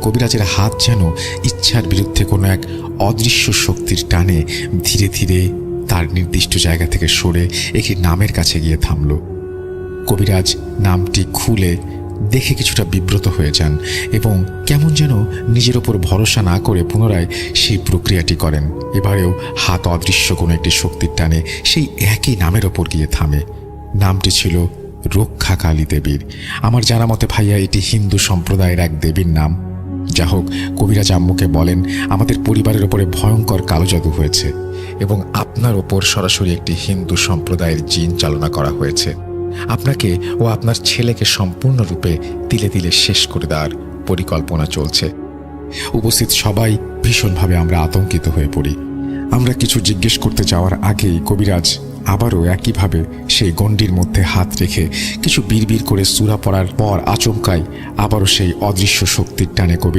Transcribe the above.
কবিরাজের হাত যেন ইচ্ছার বিরুদ্ধে কোনো এক অদৃশ্য শক্তির টানে ধীরে ধীরে তার নির্দিষ্ট জায়গা থেকে সরে একটি নামের কাছে গিয়ে থামল। কবিরাজ নামটি খুলে দেখে কিছুটা বিব্রত হয়ে যান এবং কেমন যেন নিজের ওপর ভরসা না করে পুনরায় সেই প্রক্রিয়াটি করেন। এবারেও হাত অদৃশ্য কোনো একটি শক্তির টানে সেই একই নামের ওপর গিয়ে থামে। নামটি ছিল রক্ষা কালী দেবীর। আমার জানা মতে ভাইয়া এটি হিন্দু সম্প্রদায়ের এক দেবীর নাম। যা হোক, কবিরাজ আম্মুকে বলেন আমাদের পরিবারের ওপরে ভয়ঙ্কর কালো জাদু হয়েছে এবং আপনার ওপর সরাসরি একটি হিন্দু সম্প্রদায়ের জিন চালনা করা হয়েছে। আপনাকে ও আপনার ছেলেকে সম্পূর্ণরূপে তিলে তিলে শেষ করে দেওয়ার পরিকল্পনা চলছে। উপস্থিত সবাই ভীষণভাবে আমরা আতঙ্কিত হয়ে পড়ি। আমরা কিছু জিজ্ঞেস করতে যাওয়ার আগেই কবিরাজ আবারও একইভাবে সেই গণ্ডির মধ্যে হাত রেখে কিছু বিড়বিড় করে সূরা পড়ার পর আচমকাই আবারও সেই অদৃশ্য শক্তির টানে কবি